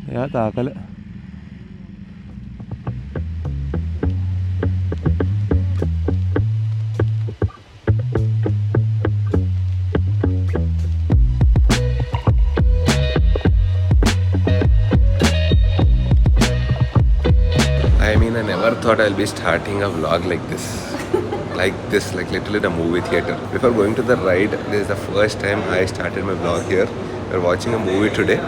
Yeah, taakale. I mean, I never thought I'll be starting a vlog like this. Like literally the movie theater. Before going to the ride, this is the first time I started my vlog here. We're watching a movie today.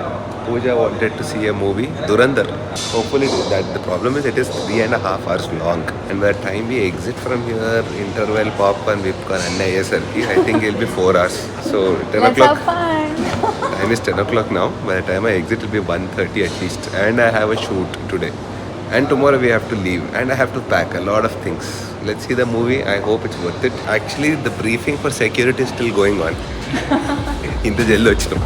Pooja wanted to see a movie, Durandar. Hopefully, that the problem is it is 3.5 hours long. And by the time we exit from here, interval, popcorn, whipcorn, and ISRP, I think it'll be 4 hours. So 10 Let's o'clock. have fun. Time is 10 o'clock now. By the time I exit, it'll be 1:30 at least. And I have a shoot today. And tomorrow we have to leave. And I have to pack a lot of things. Let's see the movie. I hope it's worth it. Actually, the briefing for security is still going on. In the jail ochino.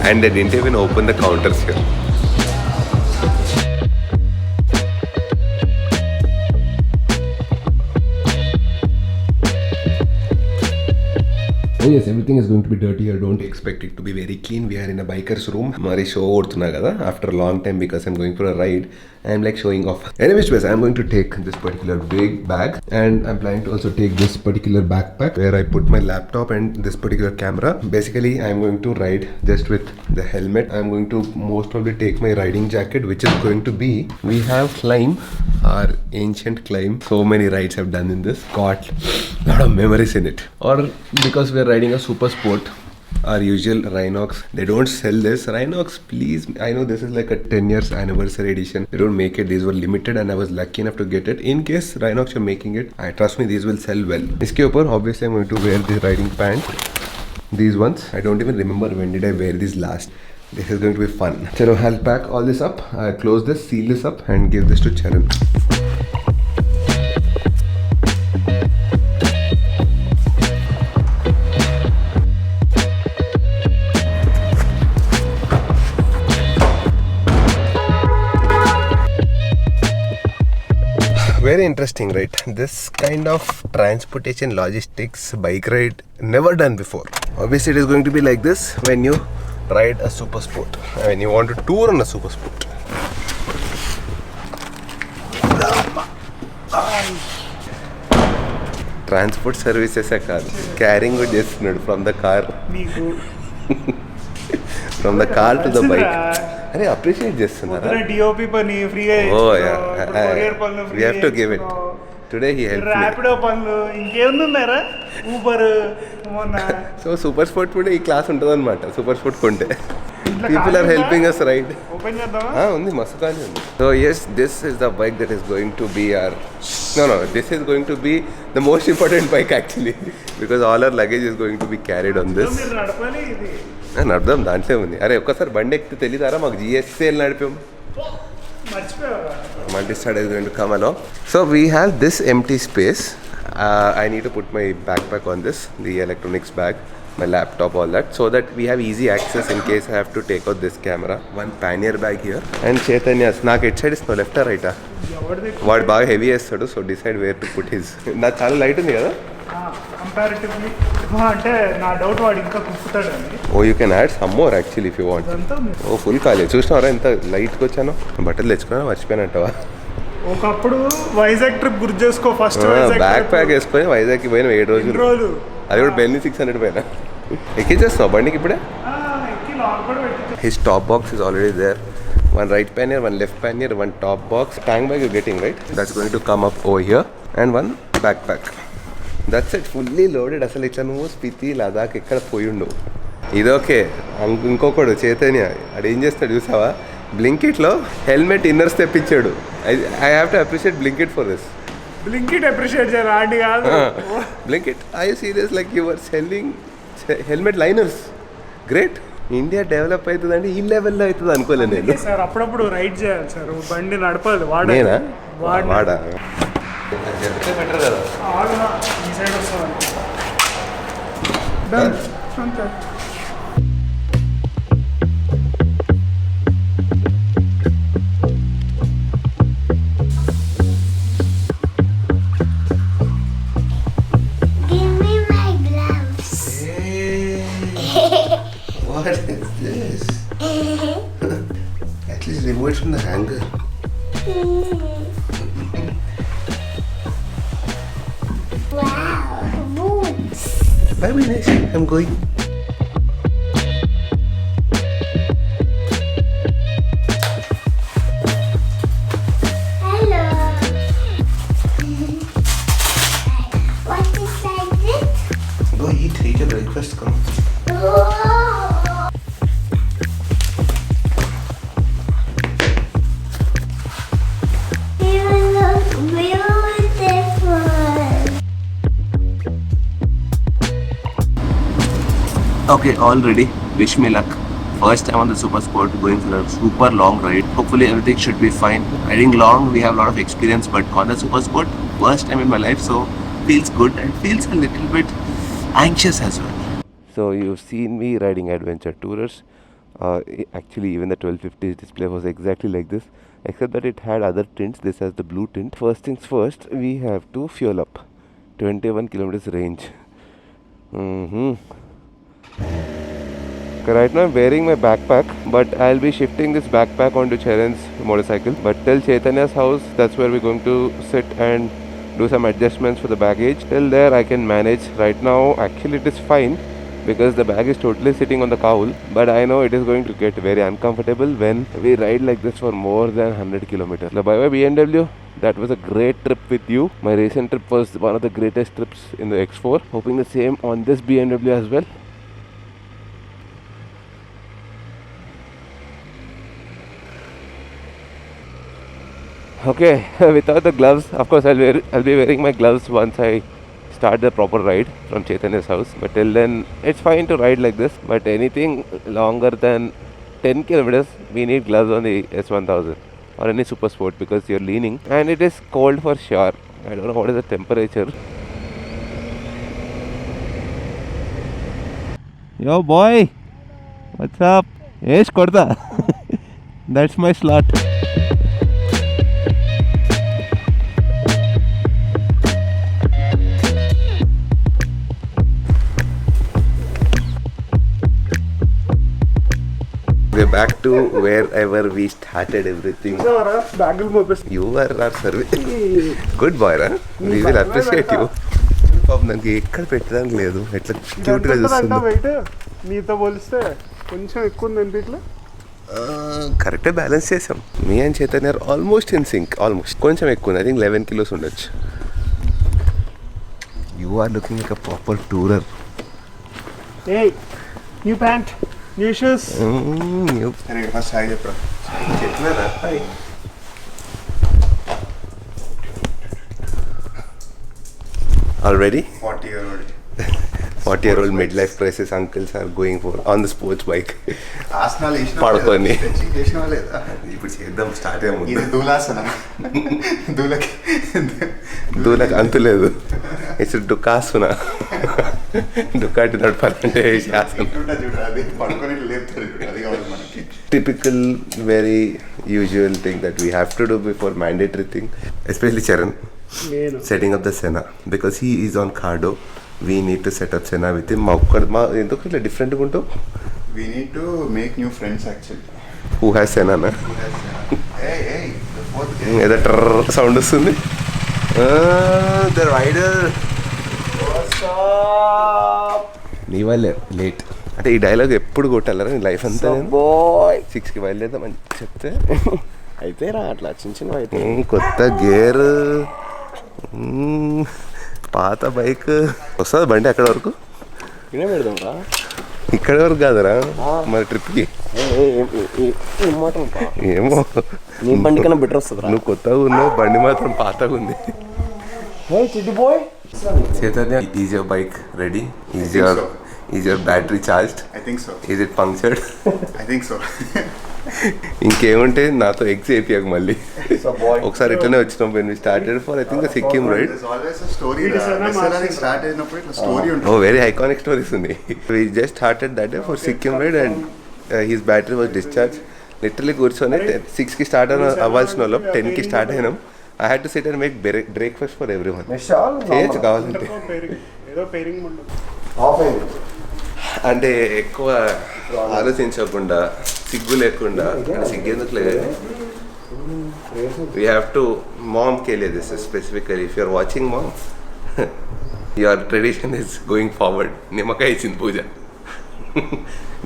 And they didn't even open the counters here. Oh yes, everything is going to be dirty here. Don't expect it to be very clean. We are in a biker's room. Mari show odutunna kada after a long time because I'm going for a ride. I'm like showing off. Anyways, I'm going to take this particular big bag and I'm planning to also take this particular backpack where I put my laptop and this particular camera. Basically, I'm going to ride just with the helmet. I'm going to most probably take my riding jacket, which is going to be, we have climb, our ancient climb. So many rides I've done in this. Got a lot of memories in it. Or because we're riding a super sport, our usual Rhinox, they don't sell this. Rhinox, please, I know this is like a 10 years anniversary edition. They don't make it. These were limited and I was lucky enough to get it. In case Rhinox are making it, I trust me, these will sell well. Iske upar, obviously I'm going to wear the riding pants. These ones, I don't even remember when did I wear these last. This is going to be fun. Chalo, I'll pack all this up. I'll close this, seal this up and give this to Charan. Very interesting, right? This kind of transportation logistics bike ride never done before. Obviously it is going to be like this when you ride a super sport. When you want to tour on a super sport. Transport services are car. Carrying good చేస్తున్నాడు from the car. From the car to the bike. అరే appreciate చేస్తున్నారా DOP పని ఫ్రీగా we have to give it today he helped Rapido పనులు ఇంకేమున్నారా Uber so super sport కూడా ఈ class ఉంటుంది అనమాట సూపర్ స్పోర్ట్ కొంటే people are helping us ride open చేద్దామా ఉంది మస్తు ఖాళీ ఉంది so yes this is the bike that is going to be our no this is going to be the most important bike actually because all our luggage is going to be carried on this మీరు నడపాలి ఇది నడదాం దాంట్లో ఉంది అరే ఒక్కసారి బండి ఎక్కితే తెలియదారా మాకు GSL నడిపాం multi-stud is going to come along. So we have this empty space. I need to put my backpack on this, the electronics bag, my laptop, all that, so that we have easy access in case I have to take out this camera. One pannier bag here. And Chaitanya, నాకు at side ఇస్తున్నావు left రైటా వాడు బాగా heavy వేస్తాడు so decide wear to put his నాకు చాలా light ఉంది కదా కంపారిటివ్లీ అంటే నా డౌట్ వాడు ఇంకా కుప్పుతాడండి oh you can add some more actually if you want oh full ఖాళీ చూసినావరా ఎంత లైట్గా వచ్చాను బట్టలు తెచ్చుకున్నా మర్చిపోయినట్టవా ఒకప్పుడు వైజాగ్ ట్రిప్ గుర్తు చేసుకో ఫస్ట్ బ్యాక్ ప్యాక్ వేసుకొని వైజాగ్కి పోయినా 7 రోజులు అది కూడా బెల్ని 600 పైన ఎక్కించేస్తావు బండికి ఇప్పుడే his top box is already there one right pannier, one left pannier, one top box. Tank bag you're getting, right? That's going to come up over here. And one backpack. That's it, fully loaded. అసలు ఇట్లా నువ్వు స్పితి లదాఖ్ ఎక్కడ పోయి ఉండవు ఇదోకే ఇంకొకడు చైతన్య అది ఏం చేస్తాడు చూసావా బ్లింకిట్లో హెల్మెట్ ఇన్నర్స్ తెప్పించాడు I have to appreciate Blinkit for this Blinkit appreciate చేయాలి కాదు Blinkit I serious like you are selling helmet liners great India develop అవుతుందంటే ఈ లెవెల్లో అవుతుంది అనుకోలేదు నేను సార్ అప్పుడప్పుడు రైడ్ చేయాలి సార్ బండి నడపాలి వాడా బెటర్ కదా ఈ సైడ్ వస్తుంది అంతే What is this? At At least remove it from the hanger. Wow, boots. Bye bye Nish, I'm going. Hello. What is like this? Go eat your breakfast, come. Oh. You look beautiful. Okay, all ready. Wish me luck. First time on the Super Sport, going for a super long ride. Hopefully everything should be fine. Riding long, we have a lot of experience, but on the Super Sport, first time in my life, so feels good and feels a little bit anxious as well. So you've seen me riding adventure tourers. Actually, even the 1250 display was exactly like this, except that it had other tints. This has the blue tint. First things first, we have to fuel up. 21 kilometers range. Okay, right now I'm wearing my backpack, but I'll be shifting this backpack onto Charan's motorcycle. But till Chaitanya's house, that's where we're going to sit and do some adjustments for the baggage. Till there I can manage. Right now actually it is fine because the bag is totally sitting on the cowl, but I know it is going to get very uncomfortable when we ride like this for more than 100 kilometers. So bye bye BMW. That was a great trip with you. My recent trip was one of the greatest trips in the X4. Hoping the same on this BMW as well. Okay, without the gloves, of course I'll be wearing my gloves once I start the proper ride from Chaitanya's house. But till then, it's fine to ride like this. But anything longer than 10 kilometers, we need gloves on the S1000 or any Super Sport because you're leaning and it is cold for sure. I don't know what is the temperature. Yo boy, what's up? Yes, Korda. That's my slot. We're back to wherever we started everything. You are our service. Good boy, huh? We will appreciate you. పాపం నాకు ఎక్కడ పెట్టడానికి లేదు ఎట్లా క్యూట్గా చూస్తుందో నీతో పోలిస్తే కొంచెం ఎక్కువ ఉంది అనిపిట్లా కరెక్టే బ్యాలెన్స్ చేసాం మీ and Chaitanya almost in sync almost కొంచెం ఎక్కువ ఉంది ఐ థింక్ 11 kilos ఉండొచ్చు you are looking like a proper tourer ఏయ్ new pant new shoes new first hi చెప్పరా చెప్పినారా hi already 40-year-old midlife crisis uncles are going for on the sports bike పడుకొని ఇప్పుడు చేద్దాం స్టార్ట్ అయ్యే దూలకు అంతు లేదు it's డుకాసున Ducati నడపాలంటే typical very usual thing that we have to do before mandatory thing especially Charan setting up the Senna because he is on Cardo. We need to set up Senna with him. ఎందుకు ఇట్లా డిఫరెంట్గా ఉంటావు We need to make new friends actually. Who has Senna na? Hey, ఏదో ట్రర్ sound వస్తుంది the rider నీ వాళ్ళే late అంటే ఈ డైలాగ్ ఎప్పుడు కొట్టాలరా నీ లైఫ్ అంతా బాయ్ 6కి బయలుదేద్దామని చెప్తే అయితే రా అట్లా చిన్న చిన్న అయితే కొత్త గేర్ పాత బైక్ వస్తుంది బండి అక్కడ వరకు ఇనే పెడదాం రా ఇక్కడ వరకు కాదురా మరి ట్రిప్కి ఏమో నీ బండి కన్నా బెటర్ వస్తుంది నువ్వు కొత్తగా ఉన్నావు బండి మాత్రం పాతగా ఉంది Chaitanya, is your bike ready? Is your battery charged? I think so. Is it punctured? I think so. ఇంకేముంటే నాతో ఎగ్స్ అయిపోయాక మళ్ళీ ఒకసారి ఇట్లనే వచ్చినాం when we started for I think the Sikkim ride. There's always a story. Start అయినప్పుడు ఇట్లా story ఉంటుంది. Oh, very iconic stories ఉంది. We just started that day for Sikkim ride and his battery was discharged. Literally కూర్చొని 6కి start అవ్వాల్సిన వాళ్ళం 10కి start అయినాం. I had to sit and make breakfast for everyone. చేయొచ్చు కావాలంటే అంటే ఎక్కువ ఆలోచించకుండా సిగ్గు లేకుండా సిగ్గెందుకు లేదు. We have to mom ke liye this is specifically if you are watching mom your tradition is going forward. నిమ్మకాయ ఇచ్చింది పూజ.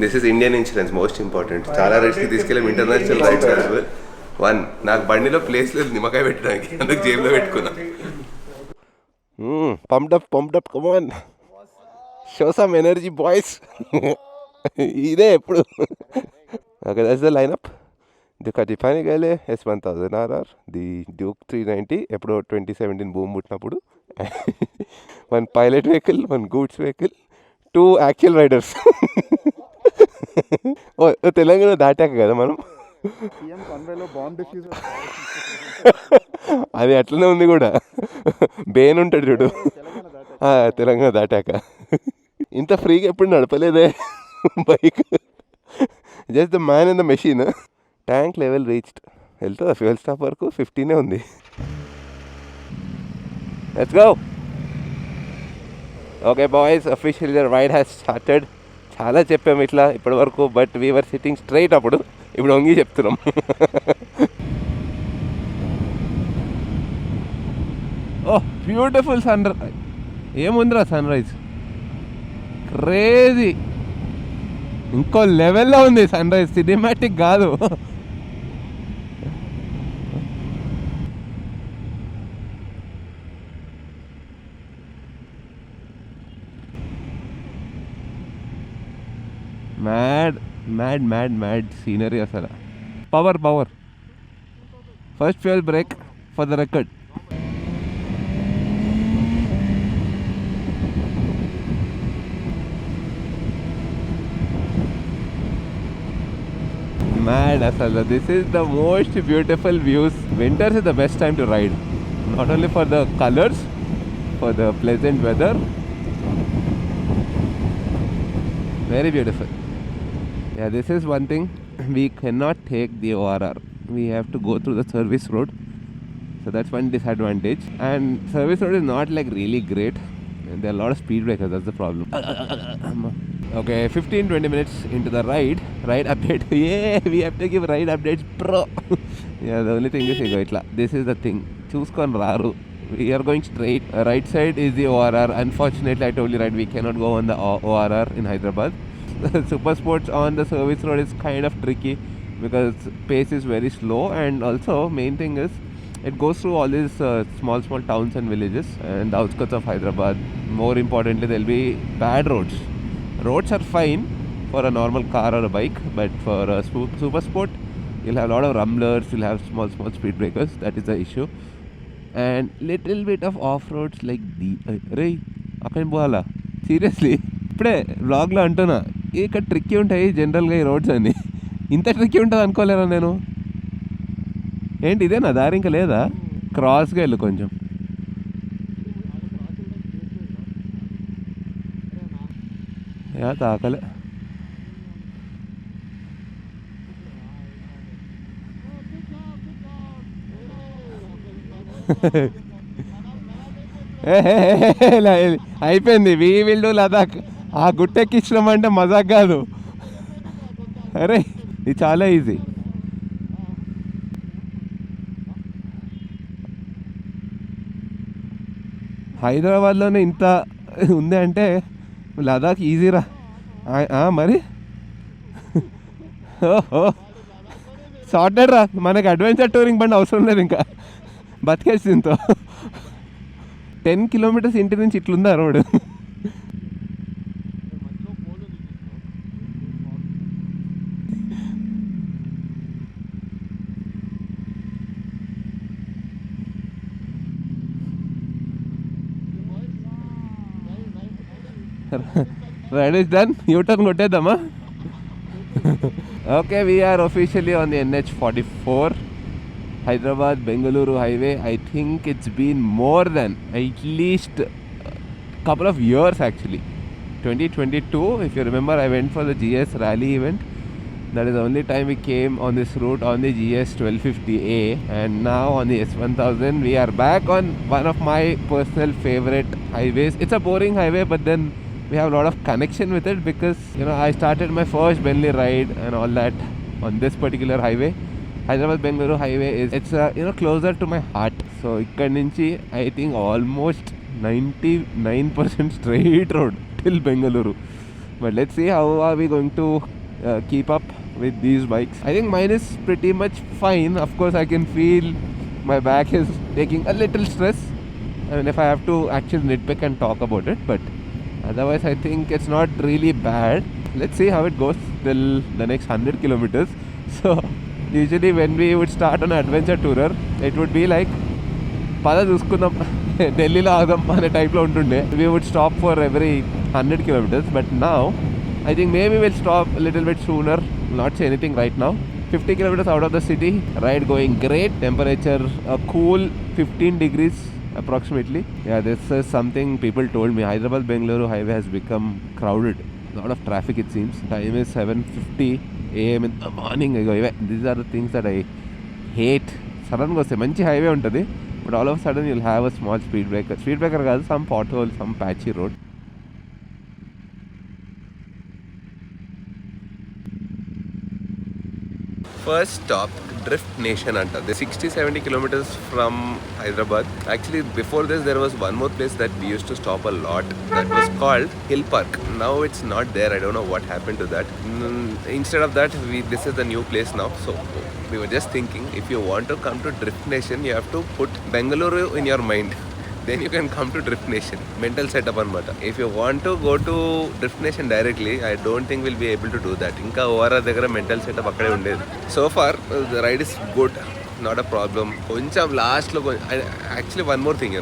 This is Indian insurance most important. చాలా రైడ్స్ కి తీసుకెళ్ళాం international rides as well. One నాకు బండిలో place లేదు నిమ్మకాయ పెట్టడానికి అందుకు జేబులో పెట్టుకున్నా. pumped up come on show some energy boys. ఇదే ఎప్పుడు. Okay, that's the lineup. DUCATI PANIGALE S1000RR, the Duke 390 ఎప్పుడో 2017 బూమ్ పుట్టినప్పుడు, one pilot vehicle, one goods vehicle, 2 actual riders. ఓ తెలంగాణ దాటాక కదా మనం. అది అట్లనే ఉంది కూడా. బేన్ ఉంటాడు చూడు తెలంగాణ దాటాక. ఇంత ఫ్రీగా ఎప్పుడు నడపలేదే bike. Just the man in the machine. Tank level reached. వెళ్తుందా ఫ్యూయల్ స్టాప్ వరకు 15 ఉంది. Let's go. Okay boys, officially the ride has started. చాలా చెప్పాము ఇట్లా ఇప్పటి వరకు, బట్ వీఆర్ సిట్టింగ్ స్ట్రైట్. అప్పుడు ఇప్పుడు వంగి చెప్తున్నాం. ఓ బ్యూటిఫుల్ సన్ రైజ్. ఏముందిరా సన్ రైజ్, క్రేజీ. ఇంకో లెవెల్లో ఉంది సన్ రైజ్, సినిమాటిక్ కాదు. మ్యాడ్ సీనరీ అసలు. Power first fuel break for the record. Mad asala. This is the most beautiful views. Winters is the best time to ride. Not only for the colors, for the pleasant weather. Very beautiful. Yeah, this is one thing. We cannot take the ORR. We have to go through the service road. So that's one disadvantage. And service road is not like really great. There are a lot of speed breakers. That's the problem. Okay, 15-20 minutes into the ride update. Yeah, we have to give ride updates, bro. Yeah, the only thing is this is the thing. Choose raru. We are going straight. Right side is the ORR. Unfortunately, I told you right, we cannot go on the ORR in Hyderabad. Super Sports on the service road is kind of tricky because pace is very slow, and also main thing is it goes through all these small towns and villages and the outskirts of Hyderabad. More importantly, there will be bad roads. Roads are fine for a normal car or a bike, but for a super sport, you'll have a lot of rumblers, you'll have small speed breakers. That is the issue. And little bit of off-roads like the... Ray, akkani poala. Seriously, ఇప్పుడే వ్లాగ్లో అంటున్నా, ఇక్కడ tricky ఉంటాయి జనరల్గా ఈ roads అని. ఇంత tricky ఉంటుంది అనుకోలేరా నేను. ఏంటి ఇదే నా దారి ఇంకా లేదా? క్రాస్గా వెళ్ళు కొంచెం. యా తాకలే. అయిపోయింది. We will do Ladakh. ఆ గుట్టెక్కించడం మజాక్ కాదు. అరే ఇది చాలా ఈజీ. హైదరాబాద్లోనే ఇంత ఉంది అంటే లదాఖ్ ఈజీరా మరి. ఓహో సార్టెడ్ రా, మనకి అడ్వెంచర్ టూరింగ్ బండి అవసరం లేదు ఇంకా, బతికేసి దీంతో. 10 kilometers ఇంటి నుంచి ఇట్లుందా road. Ride is done. U-turn కొట్టేద్దామా? Okay, we are officially on the NH44 Hyderabad Bengaluru highway. I think it's been more than at least a couple of years actually. 2022, if you remember, I went for the GS rally event. That is the only time we came on this route on the GS 1250A, and now on the S1000 we are back on one of my personal favorite highways. It's a boring highway, but then we have a lot of connection with it because, you know, I started my first Bentley ride and all that on this particular highway. Hyderabad Bengaluru highway it's closer to my heart. So ikkad nunchi I think almost 99% straight road till Bengaluru. But let's see how are we going to keep up with these bikes. I think mine is pretty much fine. Of course I can feel my back is taking a little stress. I mean, if I have to actually nitpick and talk about it, but otherwise I think it's not really bad. Let's see how it goes till the next 100 kilometers. So usually when we would start on an adventure tourer, it would be like pada chuskundam Delhi lo agam ane type lo untunde. We would stop for every 100 kilometers, but now I think maybe we'll stop a little bit sooner. Not say anything right now. 50 kilometers out of the city, ride going great. Temperature a cool 15 degrees approximately. Yeah, this is something people told me. Hyderabad Bengaluru highway has become crowded. A lot of traffic it seems. Time is 7:50 AM in the morning. These are the things that I hate. Sudden go say manchi highway untadi, but all of a sudden you'll have a small speed breaker. Speed breaker kaadu, some pothole, some patchy road. First stop, Drift Nation anta. The 60-70 kilometers from Hyderabad. Actually, before this, there was one more place that we used to stop a lot. That was called Hill Park. Now it's not there. I don't know what happened to that. Instead of that, this is the new place now. So we were just thinking, if you want to come to Drift Nation, you have to put Bengaluru in your mind. Then you can come to Drift Nation. Mental setup anamata. If you want to go to Drift Nation directly, I don't think we'll be able to do that. Inka ORR దగ్గర mental setup akkade undedi. So far the ride is good, not a problem. Koncham last lo actually one more thing,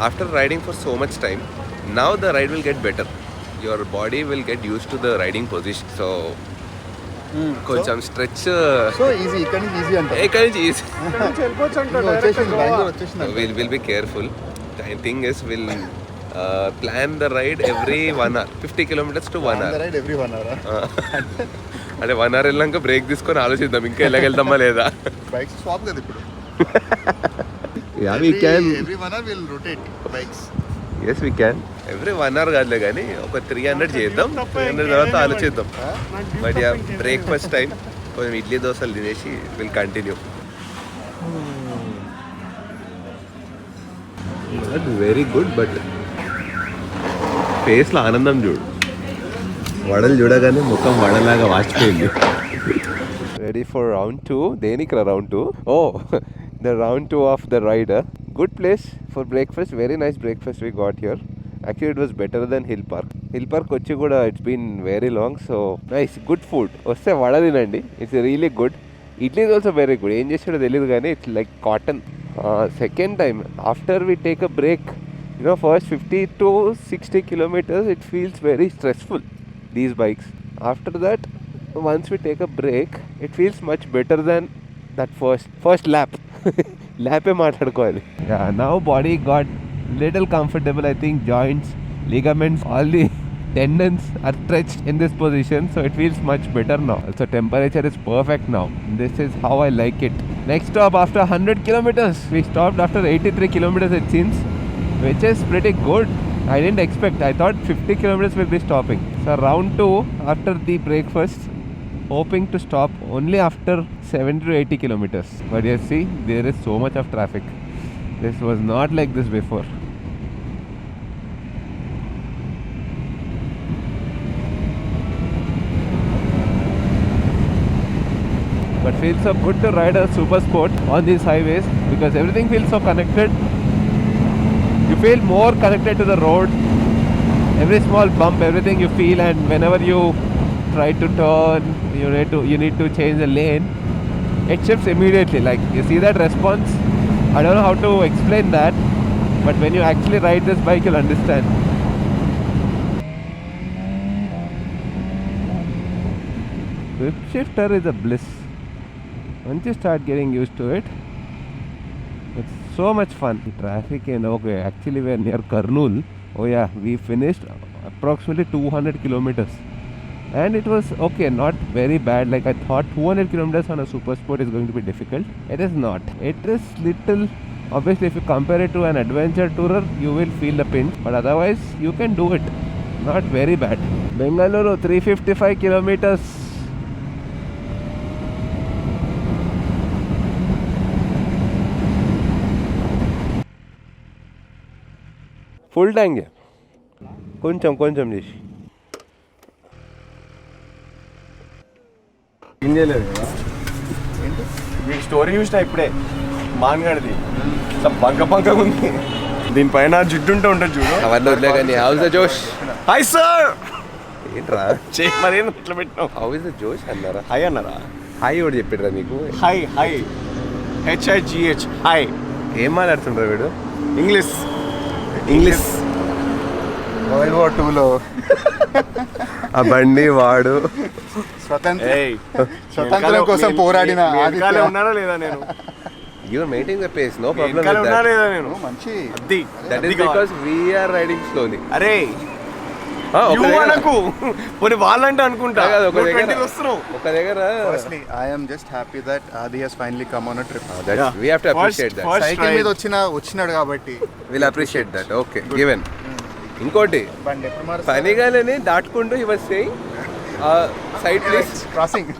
after riding for so much time, now the ride will get better. Your body will get used to the riding position. So కొంచెం stretch so easy ఇక్కడ నుంచి easy అంటే ఇక్కడ నుంచి easy వెళ్ళిపోవచ్చు వచ్చేసింది బెంగళూరు వచ్చేసింది. Will be careful. The thing is, we'll plan the ride every 1 hour, 50 kilometers to 1 hour. Ride every 1 hour అంటే 1 hour వెళ్ళాక బ్రేక్ తీసుకొని ఆలోచిద్దాం ఇంకా వెళ్ళగెళ్తామా లేదా. బైక్స్ స్వాప్ కదా ఇప్పుడు. Yeah, we can. Every 1 hour we'll rotate bikes. Yes, we can. Every 1 hour కాదులే కానీ ఒక 300 చేద్దాం. 300 తర్వాత ఆలోచిద్దాం. బట్ యా బ్రేక్ఫాస్ట్ టైం కొంచెం ఇడ్లీ దోశలు తినేసి will continue. Very good, but ఫేస్లో ఆనందం చూడు. వడలు చూడగానే ముఖం వడలాగా వాచిపోయింది. Ready for round 2. దేనికి round 2? Oh the round 2 of the ride. Good place for breakfast. Very nice breakfast we got here. Actually it was better than Hill Park. Hill Park వచ్చి కూడా it's been very long. So nice, good food. వస్తే వడ తినండి, it's really good. Idli is also very good. ఏం చేసాడో తెలియదు కానీ it's like cotton. Second time, after we take a break, first 50 to 60 kilometers, it feels very stressful, these bikes. After that, once we take a break, it feels much better than that first lap. Lap e maatladukovali. Yeah, now body got little comfortable. I think joints, ligaments, all the tendons are stretched in this position, so it feels much better now. So temperature is perfect now. This is how I like it. Next stop after 100 kilometers. We stopped after 83 kilometers it seems, which is pretty good. I didn't expect. I thought 50 kilometers will be stopping. So round 2 after the breakfast, hoping to stop only after 70 to 80 kilometers. But you see, there is so much of traffic. This was not like this before. But feels so good to ride a super sport on these highways because everything feels so connected. You feel more connected to the road. Every small bump, everything you feel, and whenever you try to turn, you need to change the lane, it shifts immediately. Like you see that response. I don't know how to explain that, but when you actually ride this bike, you'll understand. Grip shifter is a bliss. Once you start getting used to it, it's so much fun. Traffic and okay, actually we are near Kurnool. Oh yeah, we finished approximately 200 kilometers and it was okay, not very bad. Like I thought 200 kilometers on a super sport is going to be difficult. It is not. It is little, obviously if you compare it to an adventure tourer, you will feel the pinch, but otherwise you can do it. Not very bad. Bengaluru 355 kilometers. Full tank కొంచెం కొంచెం చేసి ఏం చేయలేదు కదా మీకు story చూసిన ఇప్పుడే మాన్గాడిది ఇట్లా బంక ఉంది దీనిపైన జిడ్డు ఉంటుంది చూడు అవన్నీ వదిలే కానీ హౌస్ ద జోష్ హాయ్ సార్ ఏంట్రా మరి ఇట్లా పెట్టినావు హౌ ఇస్ ద జోష్ అన్నారా హాయ్ అన్నారా హాయ్ ఎవడు చెప్పిడ్రా నీకు హాయ్ హాయ్ HYGH హాయ్ ఏం మాట్లాడుతుండ్రా వీడు ఇంగ్లీష్ వరల్డ్ వార్ 2లో ఆ బండి వాడు స్వతంత్రం కోసం పోరాడిన ఆదిత్య. ఉన్నారా లేదా నేను you're maintain the pace no problem వెనకాల విత్ ఉన్నారా దట్ లేదా నేను మంచి అది that is because we are riding slowly అరే నాకు పోనీ వాళ్ళంటే అనుకుంటా ఒక దగ్గర వస్తున్నావు ఒక దగ్గర firstly I am just happy that Aadi has finally come on a trip we have to appreciate that cycle మీద వచ్చినాడు కాబట్టి we'll appreciate that okay given ఇంకోటి బండి ఎప్పుడు మారుస్తారు? పనిగాలని దాటుకుంటూ he was saying side please crossing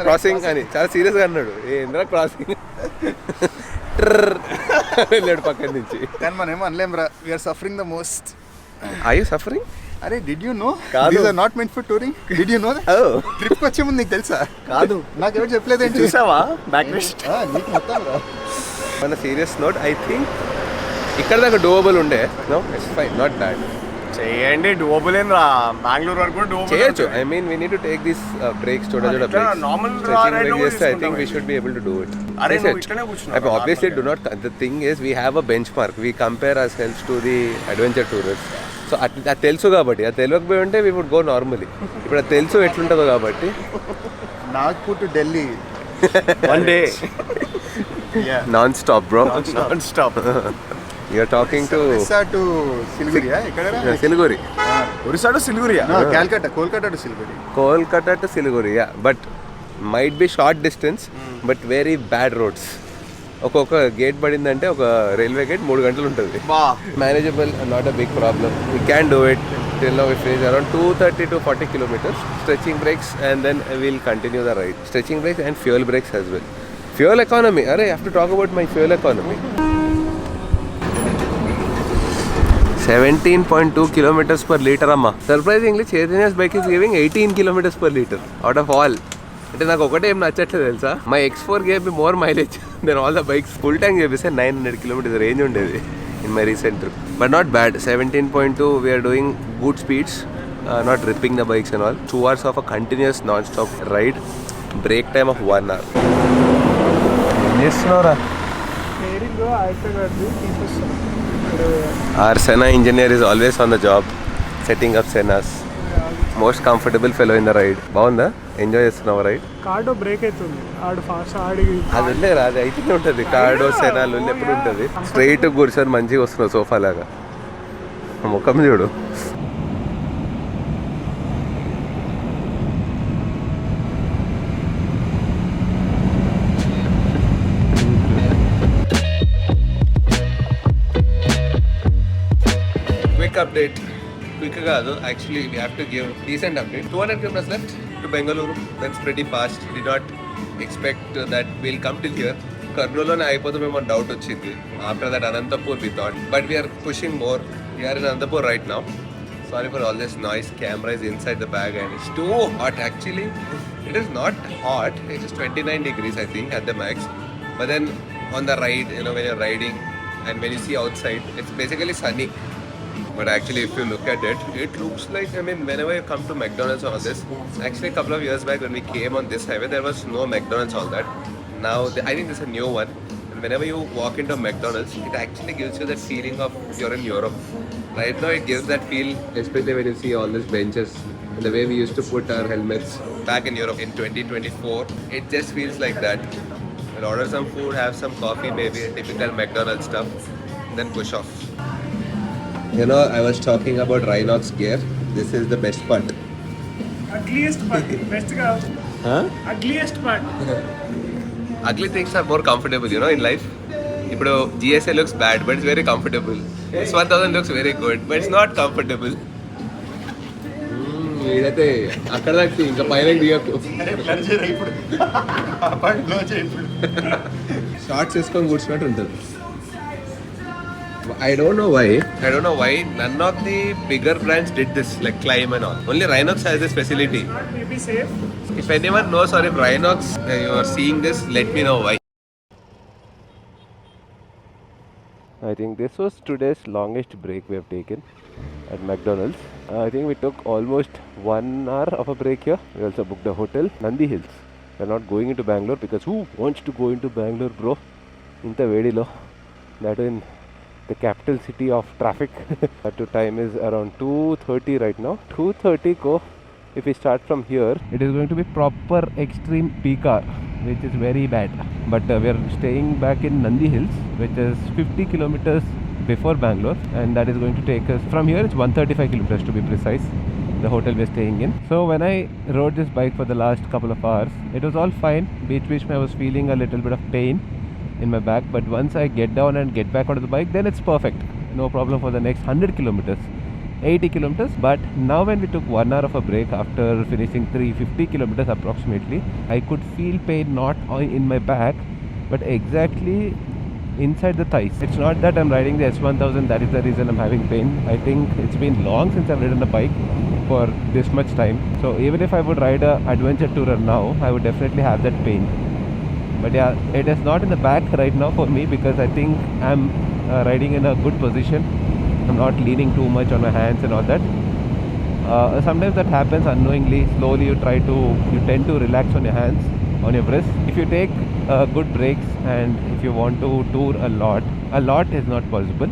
crossing అని చాలా సీరియస్ గా అన్నాడు ఏంద్రా క్రాసింగ్ వెళ్ళాడు పక్కన నుంచి కానీ మనం ఏమో అనలేం రా we are suffering the most are you suffering అరే డిడ్ యు నో కాదు. These are not meant for touring did you know oh trip వచ్చే ముందు నీకు తెలుసా కాదు నాకు ఎవరు చెప్పలేదు ఏంటి చూసావా బ్యాక్ లిస్ట్ నీకు మొత్తం రా on a serious note I think ఇక్కడ దాకా డోబుల్ ఉండే no it's fine not bad చేయండి డోబుల్ ఏం రా బెంగళూరు వరకు కూడా డోబుల్ చేయొచ్చు I mean we need to take these breaks छोटा छोटा breaks normal stretching ride breaks I think we తీసుకుంటాం. should be able to do it అరే That's నువ్వు it. ఇట్లనే కూర్చున్నావు I mean, obviously do not the thing is we have a benchmark we compare ourselves to the adventure tourists so అది తెలుసు కాబట్టి అది తెలియకపోయి ఉంటే we would go normally ఇప్పుడు అది తెలుసు ఎట్లుంటుందో కాబట్టి Nagpur to Delhi one day non stop bro non stop you're talking to Orissa to సిలిగురియా ఎక్కడరా సిలిగురి ఒరిస్సా టు సిలిగురియా Kolkata to Siliguri Kolkata to Siliguri but might be short distance but very bad roads ఒక్కొక్క గేట్ పడిందంటే ఒక రైల్వే గేట్ 3 గంటలు ఉంటుంది బా manageable not a big problem we can do it till now we finish around 230 to 40 kilometers stretching breaks and then we'll continue the ride stretching breaks and fuel breaks as well fuel economy I have to talk about my fuel economy 17.2 kilometers per liter amma surprisingly Chaitanya's bike is giving 18 kilometers per liter out of all అంటే నాకు ఒకటే ఏం నచ్చట్లేదు తెలుసా my X4 gave me more mileage than all the bikes full tank చేపిస్తే 900 kilometers range ఉండేది in my recent trip but not bad 17.2 we are doing good speeds not ripping the bikes and all 2 hours of a continuous non-stop ride break time of 1 hour ఏం చేస్తున్నావురా steering అయిపోయి తీసుకొస్తాను ఇప్పుడు our Sena engineer is always on the job setting up Senas most comfortable fellow in the ride బాగుందా enjoy చేస్తున్నావు ride కార్డో break అవుతుంది ఆడు fast ఆడి అది ఉండేరా అది అయితేనే ఉంటుంది కార్డో సెనాలు ఎప్పుడు ఉంటుంది స్ట్రైట్ కూర్చొని మంచిగా వస్తున్నావు సోఫా లాగా ముఖం చూడు క్విక్ అప్డేట్ క్విక్ కాదు actually we have to give decent update 200 kilometers left to Bengaluru that's pretty fast did not expect that we'll come till here కర్నూలులోనే అయిపోతామేమో డౌట్ వచ్చింది after that Anantapur we thought but we are pushing more we are in Anantapur right now sorry for all this noise camera is inside the bag and it's too hot actually it is not hot it is 29 degrees I think at the max but then on the ride you know when you're riding and when you see outside it's basically sunny but actually if you look at it it looks like I mean whenever you come to McDonald's or all this actually a couple of years back when we came on this highway there was no McDonald's all that now I think this is a new one and whenever you walk into McDonald's it actually gives you that feeling of you're in Europe right now it gives that feel especially when you see all these benches and the way we used to put our helmets back in Europe in 2024 it just feels like that we'll order some food have some coffee maybe a typical McDonald's stuff then push off. You know, I was talking about Rhinox gear. This is the best part. Ugliest part best గా ugliest part Ugly things are more comfortable, you know, in life. ఇప్పుడు GSA looks bad, but it's very comfortable. S1000 looks very good, but it's not comfortable. ఇదైతే అక్కడ దాకా ఇంకా పైన దిగకు shorts వేసుకొని కూర్చున్నట్టు ఉంటుంది I don't know why. I don't know why none of the bigger brands did this, like climb and all. Only Rhinox has this facility. Not maybe safe. If anyone knows or if Rhinox, you are seeing this, let me know why. I think this was today's longest break we have taken at McDonald's. I think we took almost 1 hour of a break here. We also booked a hotel, Nandi Hills. We're not going into Bangalore because who wants to go into Bangalore, bro? Inta vedilo. That in the capital city of traffic. To time is around 2:30 right now. 2:30 go. If we start from here, it is going to be proper extreme peak hour, which is very bad. But we are staying back in Nandi Hills, which is 50 kilometers before Bangalore, and that is going to take us from here. It's 135 kilometers to be precise. The hotel we're staying in. So when I rode this bike for the last couple of hours, it was all fine. Beach I was feeling a little bit of pain in my back, but once I get down and get back onto the bike, then it's perfect. No problem for the next 100 kilometers. 80 kilometers. But now when we took 1 hour of a break after finishing 350 kilometers approximately, I could feel pain not in my back but exactly inside the thighs. It's not that I'm riding the S1000, that is the reason I'm having pain. I think it's been long since I've ridden a bike for this much time. So even if I would ride a adventure tourer now, I would definitely have that pain. But yeah, it is not in the back right now for me because I think I'm riding in a good position. I'm not leaning too much on my hands and all that. Sometimes that happens unknowingly. Slowly you tend to relax on your hands, on your wrists. If you take good breaks and if you want to tour a lot is not possible.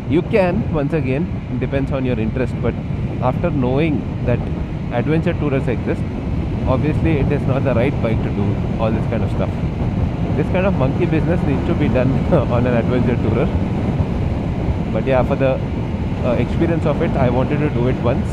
You can, once again, it depends on your interest, but after knowing that adventure tours exist, obviously it is not the right bike to do all this kind of stuff. This kind of monkey business needs to be done on an adventure tourer. But yeah, for the experience of it, I wanted to do it once.